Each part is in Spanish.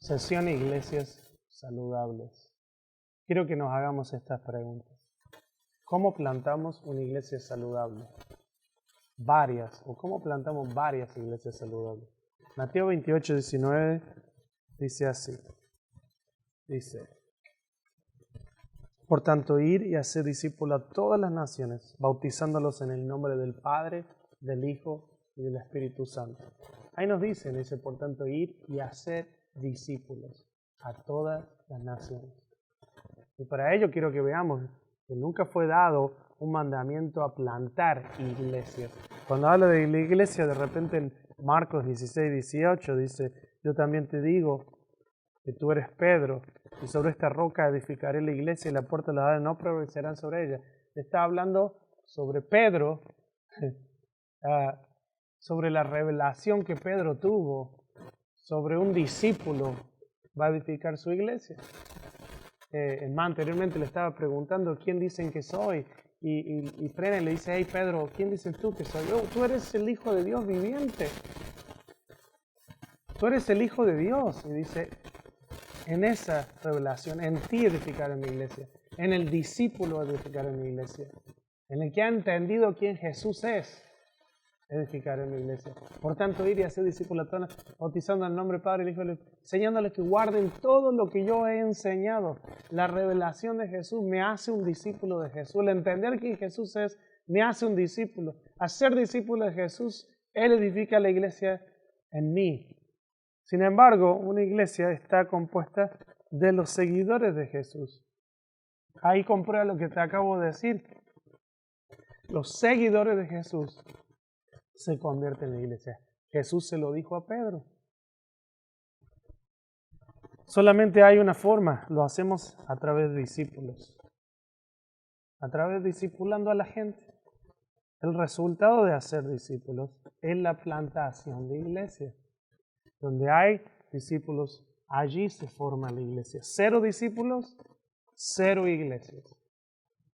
Sesión Iglesias Saludables. Quiero que nos hagamos estas preguntas. ¿Cómo plantamos una iglesia saludable? ¿Cómo plantamos varias iglesias saludables? Mateo 28, 19 dice así. Dice, por tanto, ir y hacer discípulos a todas las naciones, bautizándolos en el nombre del Padre, del Hijo y del Espíritu Santo. Ahí nos dice, por tanto, ir y hacer discípulos a todas las naciones. Y para ello quiero que veamos que nunca fue dado un mandamiento a plantar iglesias. Cuando habla de la iglesia, de repente en Marcos 16, 18 dice, yo también te digo que tú eres Pedro, y sobre esta roca edificaré la iglesia y la puerta de la Hades no prevalecerán sobre ella. Está hablando sobre Pedro, sobre la revelación que Pedro tuvo, sobre un discípulo va a edificar su iglesia. Anteriormente le estaba preguntando quién dicen que soy, y frena y le dice, hey Pedro, ¿quién dices tú que soy? Tú eres el Hijo de Dios viviente. Tú eres el Hijo de Dios. Y dice, en esa revelación, en ti edificaré mi iglesia, en el discípulo edificaré mi iglesia, en el que ha entendido quién Jesús es, edificaré mi iglesia. Por tanto, ir y hacer discípulos a todas, bautizando en el nombre del Padre y el Hijo, enseñándoles que guarden todo lo que yo he enseñado. La revelación de Jesús me hace un discípulo de Jesús. El entender quién Jesús es me hace un discípulo. Hacer discípulo de Jesús, Él edifica la iglesia en mí. Sin embargo, una iglesia está compuesta de los seguidores de Jesús. Ahí comprueba lo que te acabo de decir. Los seguidores de Jesús se convierten en la iglesia. Jesús se lo dijo a Pedro. Solamente hay una forma, lo hacemos a través de discípulos. A través de discipulando a la gente. El resultado de hacer discípulos es la plantación de iglesia. Donde hay discípulos, allí se forma la iglesia. 0 discípulos, 0 iglesias.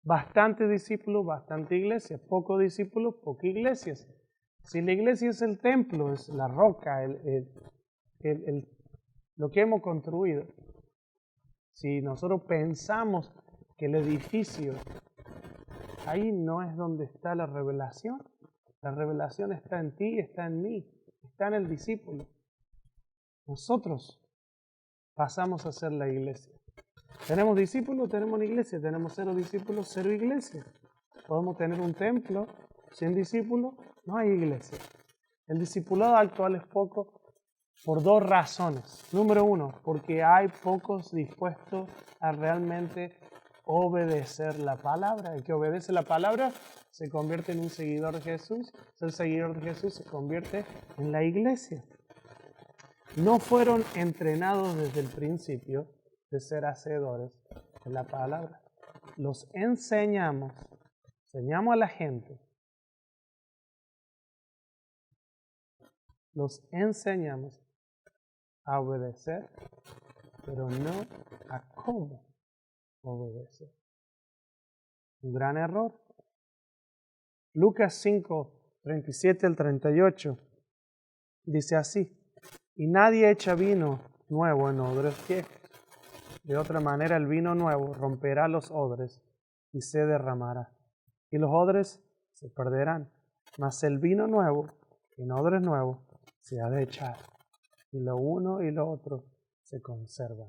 Bastante discípulos, bastante iglesia. Poco discípulos, poca iglesias. Si la iglesia es el templo, es la roca, lo que hemos construido. Si nosotros pensamos que el edificio, ahí no es donde está la revelación. La revelación está en ti, está en mí, está en el discípulo. Nosotros pasamos a ser la iglesia. Tenemos discípulos, tenemos una iglesia. Tenemos 0 discípulos, 0 iglesias. Podemos tener un templo sin discípulos, no hay iglesia. El discipulado actual es poco por 2 razones. Número 1, porque hay pocos dispuestos a realmente obedecer la palabra. El que obedece la palabra se convierte en un seguidor de Jesús. El seguidor de Jesús se convierte en la iglesia. No fueron entrenados desde el principio de ser hacedores de la palabra. Los enseñamos a la gente. Los enseñamos a obedecer, pero no a cómo obedecer. Un gran error. Lucas 5, 37 al 38 dice así. Y nadie echa vino nuevo en odres viejos. De otra manera el vino nuevo romperá los odres y se derramará. Y los odres se perderán. Mas el vino nuevo en odres nuevos se ha de echar. Y lo uno y lo otro se conservan.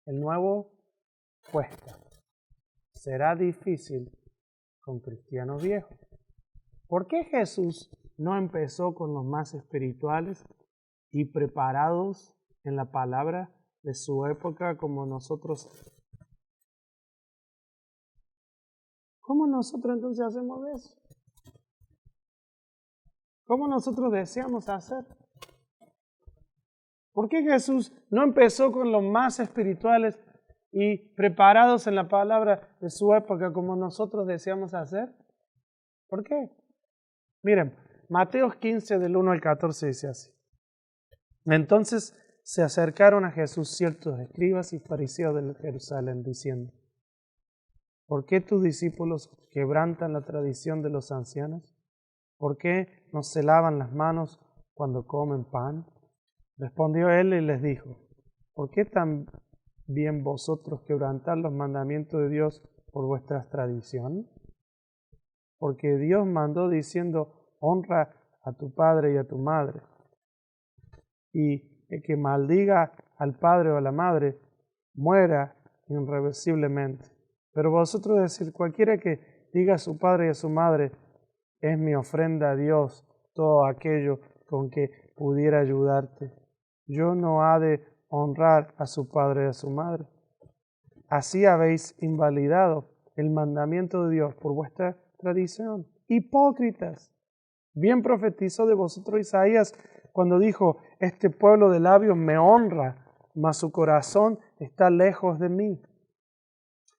El nuevo cuesta. Será difícil con cristianos viejos. ¿Por qué Jesús no empezó con los más espirituales y preparados en la palabra de su época como nosotros? ¿Cómo nosotros entonces hacemos eso? ¿Cómo nosotros deseamos hacer? ¿Por qué Jesús no empezó con los más espirituales y preparados en la palabra de su época como nosotros deseamos hacer? ¿Por qué? Miren, Mateo 15 del 1 al 14 dice así. Entonces se acercaron a Jesús ciertos escribas y fariseos de Jerusalén diciendo, ¿por qué tus discípulos quebrantan la tradición de los ancianos? ¿Por qué no se lavan las manos cuando comen pan? Respondió él y les dijo, ¿por qué también vosotros quebrantáis los mandamientos de Dios por vuestras tradiciones? Porque Dios mandó diciendo, honra a tu padre y a tu madre. Y el que maldiga al padre o a la madre, muera irreversiblemente. Pero vosotros decís, cualquiera que diga a su padre y a su madre, es mi ofrenda a Dios, todo aquello con que pudiera ayudarte. Yo no ha de honrar a su padre y a su madre. Así habéis invalidado el mandamiento de Dios por vuestra tradición. Hipócritas. Bien profetizó de vosotros Isaías cuando dijo, este pueblo de labios me honra, mas su corazón está lejos de mí.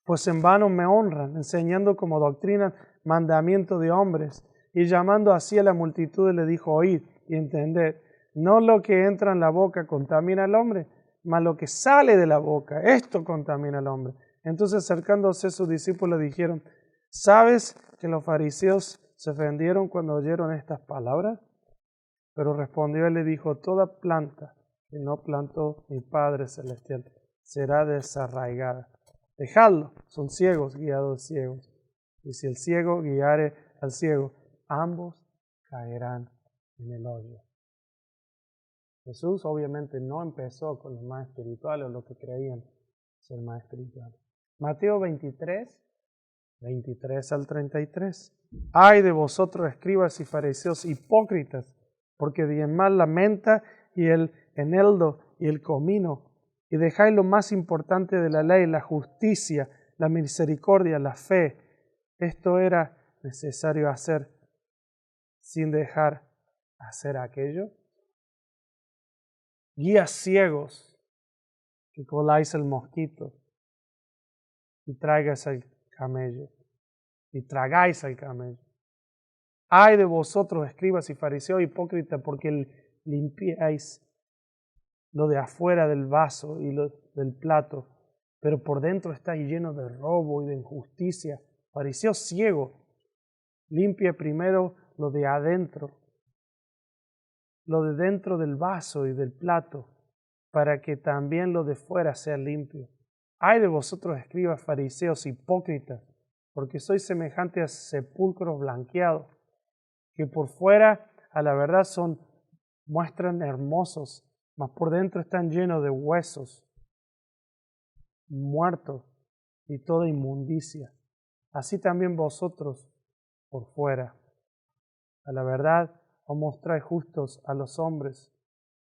Pues en vano me honran, enseñando como doctrina mandamiento de hombres. Y llamando así a la multitud le dijo, oíd y entended, no lo que entra en la boca contamina al hombre, mas lo que sale de la boca, esto contamina al hombre. Entonces acercándose sus discípulos dijeron, ¿sabes que los fariseos se ofendieron cuando oyeron estas palabras? Pero respondió él y dijo, toda planta que no plantó mi Padre Celestial será desarraigada. Dejadlo, son ciegos guiados ciegos. Y si el ciego guiare al ciego, ambos caerán en el hoyo. Jesús obviamente no empezó con los más espirituales o los que creían ser más espirituales. Mateo 23, 23 al 33. Ay de vosotros, escribas y fariseos hipócritas, porque diezmáis la menta y el eneldo y el comino, y dejáis lo más importante de la ley, la justicia, la misericordia, la fe. Esto era necesario hacer sin dejar hacer aquello. Guías ciegos que coláis el mosquito y traigáis al camello y tragáis al camello. Ay de vosotros, escribas y fariseos hipócritas, porque limpiáis lo de afuera del vaso y lo del plato, pero por dentro estáis llenos de robo y de injusticia. Fariseo ciego, limpia primero lo de adentro, lo de dentro del vaso y del plato, para que también lo de fuera sea limpio. Ay de vosotros, escribas, fariseos hipócritas, porque sois semejantes a sepulcros blanqueados, que por fuera a la verdad muestran hermosos, mas por dentro están llenos de huesos, muertos y toda inmundicia. Así también vosotros por fuera. A la verdad os mostráis justos a los hombres,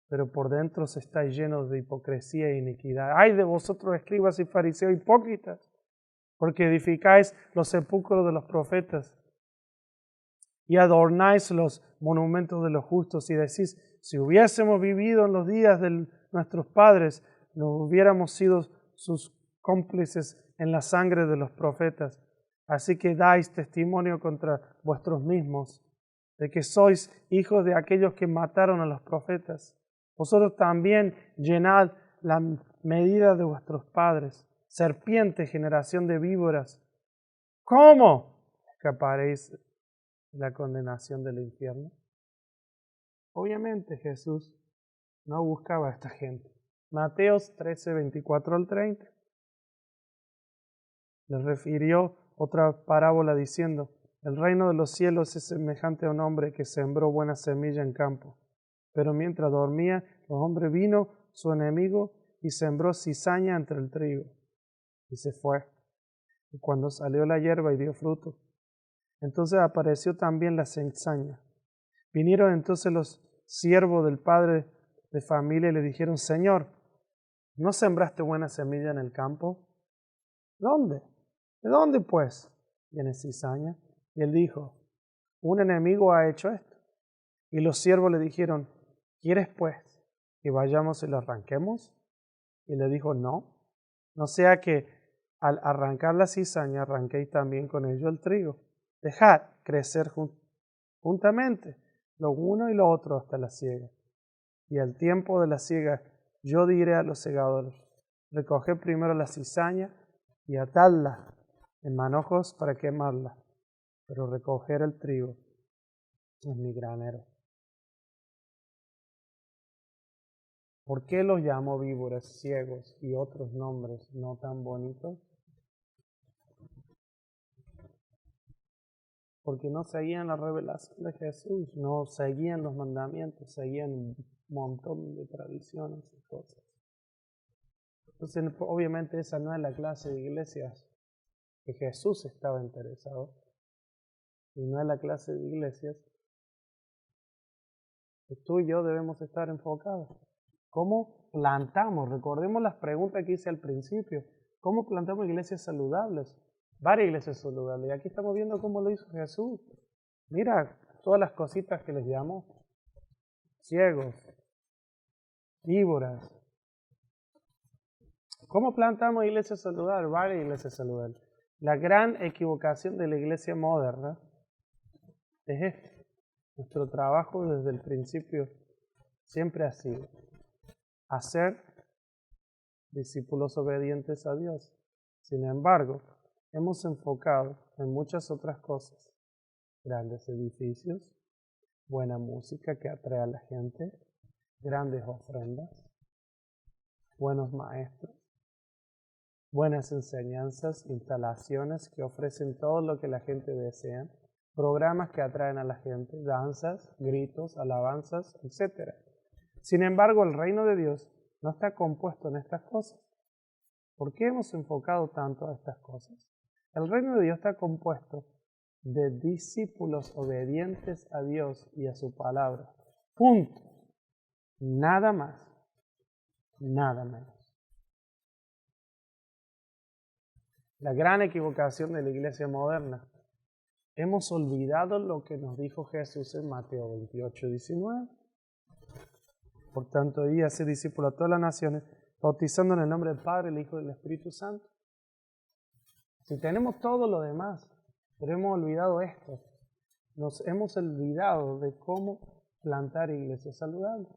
pero por dentro estáis llenos de hipocresía e iniquidad. ¡Ay de vosotros, escribas y fariseos hipócritas! Porque edificáis los sepulcros de los profetas y adornáis los monumentos de los justos y decís, si hubiésemos vivido en los días de nuestros padres, no hubiéramos sido sus cómplices en la sangre de los profetas. Así que dais testimonio contra vosotros mismos de que sois hijos de aquellos que mataron a los profetas. Vosotros también llenad la medida de vuestros padres, serpiente, generación de víboras. ¿Cómo escaparéis de la condenación del infierno? Obviamente Jesús no buscaba a esta gente. Mateos 13, 24 al 30. Les refirió otra parábola diciendo, el reino de los cielos es semejante a un hombre que sembró buena semilla en campo. Pero mientras dormía, el hombre vino, su enemigo, y sembró cizaña entre el trigo. Y se fue. Y cuando salió la hierba y dio fruto, entonces apareció también la cizaña. Vinieron entonces los siervos del padre de familia y le dijeron, Señor, ¿no sembraste buena semilla en el campo? ¿Dónde? ¿De dónde pues viene cizaña? Y él dijo, un enemigo ha hecho esto. Y los siervos le dijeron, ¿quieres pues que vayamos y lo arranquemos? Y le dijo, no, no sea que al arrancar la cizaña arranquéis también con ello el trigo. Dejad crecer juntamente lo uno y lo otro hasta la siega. Y al tiempo de la siega yo diré a los segadores, recoged primero la cizaña y atadla en manojos para quemarla, pero recoger el trigo en mi granero. ¿Por qué los llamó víboras, ciegos y otros nombres no tan bonitos? Porque no seguían la revelación de Jesús, no seguían los mandamientos, seguían un montón de tradiciones y cosas. Entonces, obviamente esa no es la clase de iglesias que Jesús estaba interesado, y no es la clase de iglesias que tú y yo debemos estar enfocados. ¿Cómo plantamos? Recordemos las preguntas que hice al principio. ¿Cómo plantamos iglesias saludables? Varias iglesias saludables. Y aquí estamos viendo cómo lo hizo Jesús. Mira todas las cositas que les llamó. Ciegos, víboras. ¿Cómo plantamos iglesias saludables? Varias iglesias saludables. La gran equivocación de la iglesia moderna es esto. Nuestro trabajo desde el principio siempre ha sido hacer discípulos obedientes a Dios. Sin embargo, hemos enfocado en muchas otras cosas. Grandes edificios, buena música que atrae a la gente, grandes ofrendas, buenos maestros, buenas enseñanzas, instalaciones que ofrecen todo lo que la gente desea, programas que atraen a la gente, danzas, gritos, alabanzas, etc. Sin embargo, el reino de Dios no está compuesto en estas cosas. ¿Por qué hemos enfocado tanto a estas cosas? El reino de Dios está compuesto de discípulos obedientes a Dios y a su palabra. Punto. Nada más. Nada menos. La gran equivocación de la iglesia moderna. Hemos olvidado lo que nos dijo Jesús en Mateo 28:19. Por tanto, id y haced discípulos a todas las naciones, bautizando en el nombre del Padre, el Hijo y del Espíritu Santo. Si tenemos todo lo demás, pero hemos olvidado esto, nos hemos olvidado de cómo plantar iglesias saludables.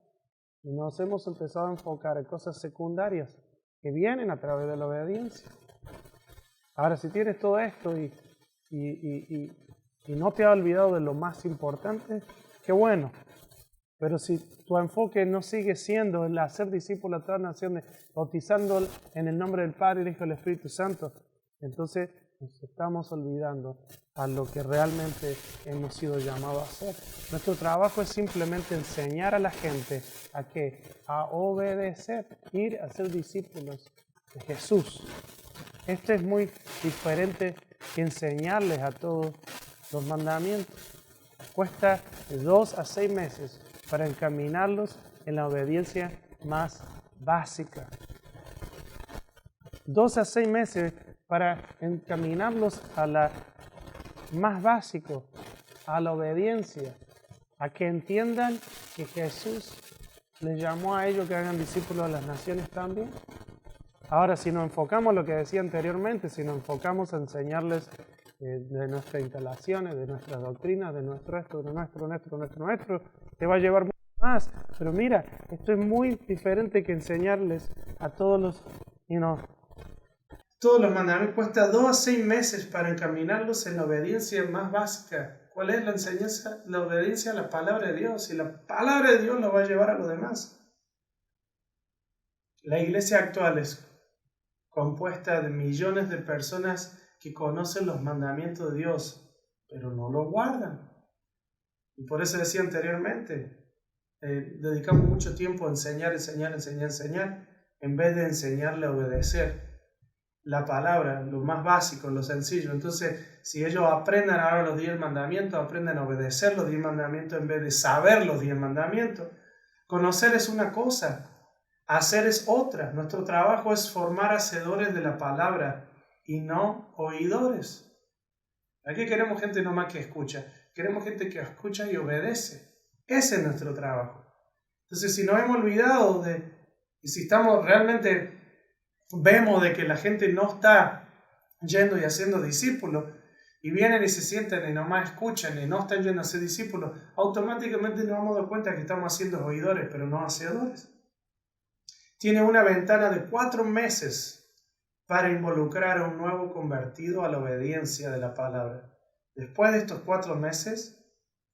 Y nos hemos empezado a enfocar en cosas secundarias que vienen a través de la obediencia. Ahora, si tienes todo esto y no te has olvidado de lo más importante, qué bueno. Pero si tu enfoque no sigue siendo el hacer discípulos a todas las naciones, bautizando en el nombre del Padre, el Hijo y el Espíritu Santo, entonces nos estamos olvidando a lo que realmente hemos sido llamados a hacer. Nuestro trabajo es simplemente enseñar a la gente a qué, a obedecer, ir a ser discípulos de Jesús. Esto es muy diferente que enseñarles a todos los mandamientos. Cuesta de 2 a 6 meses para encaminarlos en la obediencia más básica. 2 a 6 meses para encaminarlos a la más básico, a la obediencia, a que entiendan que Jesús les llamó a ellos que hagan discípulos a las naciones también. Ahora, si nos enfocamos en lo que decía anteriormente, si nos enfocamos a enseñarles de nuestras instalaciones, de nuestras doctrinas, de nuestro esto, de nuestro, te va a llevar mucho más. Pero mira, esto es muy diferente que enseñarles a todos los, todos los mandamientos. Cuesta 2 a 6 meses para encaminarlos en la obediencia más básica. ¿Cuál es la enseñanza? La obediencia a la palabra de Dios. Y la palabra de Dios lo va a llevar a lo demás. La iglesia actual es compuesta de millones de personas que conocen los mandamientos de Dios, pero no los guardan. Y por eso decía anteriormente, dedicamos mucho tiempo a enseñar, en vez de enseñarle a obedecer la palabra, lo más básico, lo sencillo. Entonces, si ellos aprendan ahora los 10 mandamientos, aprenden a obedecer los 10 mandamientos en vez de saber los 10 mandamientos. Conocer es una cosa, hacer es otra. Nuestro trabajo es formar hacedores de la palabra y no oidores. Aquí queremos gente no más que escucha. Queremos gente que escucha y obedece. Ese es nuestro trabajo. Entonces, si nos hemos olvidado y si estamos realmente, vemos de que la gente no está yendo y haciendo discípulos, y vienen y se sienten y nomás escuchan y no están yendo a ser discípulos, automáticamente nos vamos a dar cuenta que estamos haciendo oidores, pero no hacedores. Tiene una ventana de 4 meses para involucrar a un nuevo convertido a la obediencia de la palabra. Después de estos 4 meses,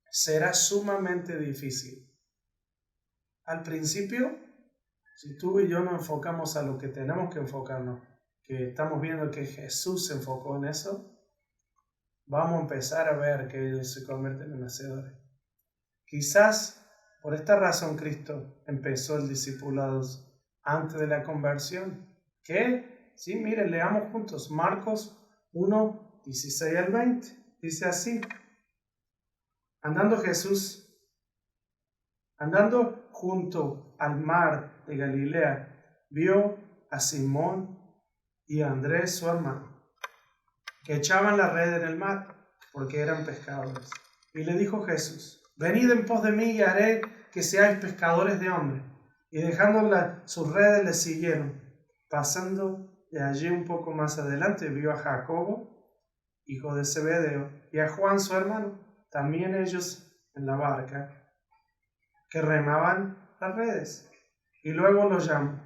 será sumamente difícil. Al principio, Si tú y yo nos enfocamos a lo que tenemos que enfocarnos, que estamos viendo que Jesús se enfocó en eso, vamos a empezar a ver que ellos se convierten en hacedores. Quizás por esta razón Cristo empezó el discipulado antes de la conversión. ¿Qué? Sí, miren, leamos juntos Marcos 1, 16 al 20. Dice así: andando junto al mar de Galilea, vio a Simón y a Andrés su hermano, que echaban la red en el mar, porque eran pescadores. Y le dijo Jesús: venid en pos de mí y haré que seáis pescadores de hombres. Y dejando sus redes le siguieron. Pasando de allí un poco más adelante, vio a Jacobo, hijo de Zebedeo, y a Juan su hermano, también ellos en la barca, que remaban las redes. Y luego los llamó.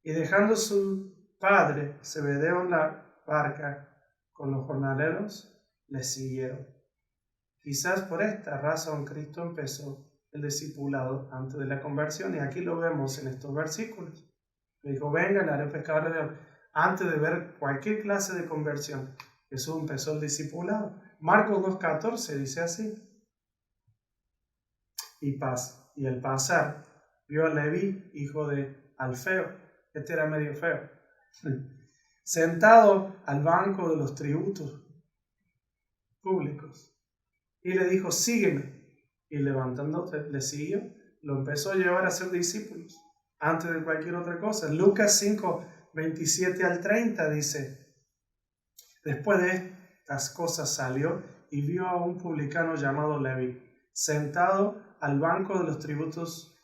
Y dejando su padre Zebedeo en la barca con los jornaleros, le siguieron. Quizás por esta razón Cristo empezó el discipulado antes de la conversión, y aquí lo vemos en estos versículos. Le dijo: vengan, haré pescadores de hombres. Antes de ver cualquier clase de conversión, Jesús empezó el discipulado. Marcos 2:14 dice así: y al pasar vio a Leví, hijo de Alfeo, este era medio feo, sentado al banco de los tributos públicos, y le dijo: sígueme. Y levantándose le siguió. Lo empezó a llevar a ser discípulos antes de cualquier otra cosa. Lucas 5, 27 al 30 dice: después de estas cosas salió y vio a un publicano llamado Leví, sentado al banco de los tributos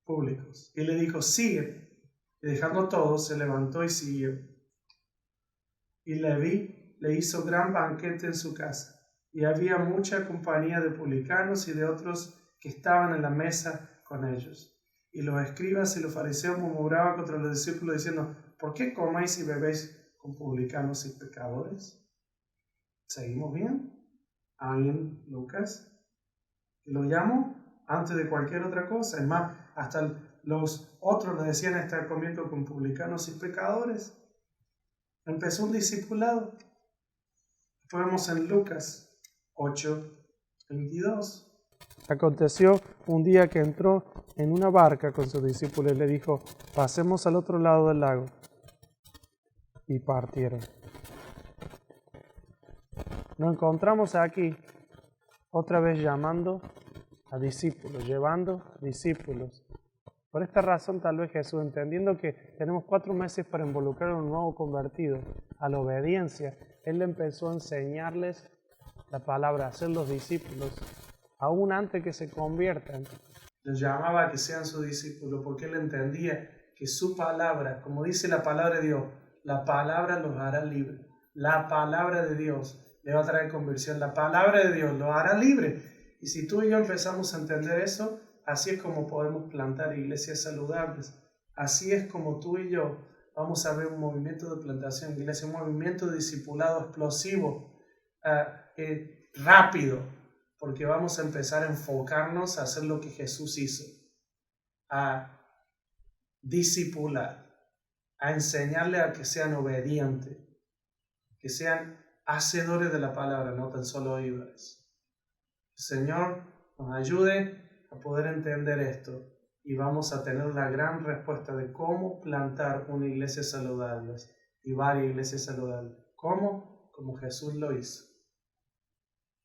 públicos, y le dijo: sígueme. Y dejando todo, se levantó y siguió. Y Leví le hizo gran banquete en su casa, y había mucha compañía de publicanos y de otros que estaban en la mesa con ellos. Y los escribas y los fariseos murmuraban contra los discípulos diciendo: ¿por qué coméis y bebéis con publicanos y pecadores? ¿Seguimos bien? Ahí en Lucas lo llamo antes de cualquier otra cosa. Es más, hasta los otros le decían estar comiendo con publicanos y pecadores. Empezó un discipulado. Vemos en Lucas 8:22. Aconteció un día que entró en una barca con sus discípulos y le dijo: pasemos al otro lado del lago. Y partieron. Nos encontramos aquí otra vez llamando a discípulos, llevando discípulos. Por esta razón, tal vez Jesús, entendiendo que tenemos 4 meses para involucrar a un nuevo convertido a la obediencia, Él empezó a enseñarles la palabra, a hacer los discípulos, aún antes que se conviertan. Les llamaba a que sean sus discípulos porque Él entendía que su palabra, como dice la palabra de Dios, la palabra los hará libres. La palabra de Dios le va a traer conversión. La palabra de Dios los hará libres. Y si tú y yo empezamos a entender eso, así es como podemos plantar iglesias saludables. Así es como tú y yo vamos a ver un movimiento de plantación de iglesia, un movimiento de discipulado explosivo, rápido, porque vamos a empezar a enfocarnos a hacer lo que Jesús hizo, a discipular, a enseñarle a que sean obedientes, que sean hacedores de la palabra, no tan solo oidores. El Señor nos ayude a poder entender esto y vamos a tener la gran respuesta de cómo plantar una iglesia saludable y varias iglesias saludables. ¿Cómo? Como Jesús lo hizo.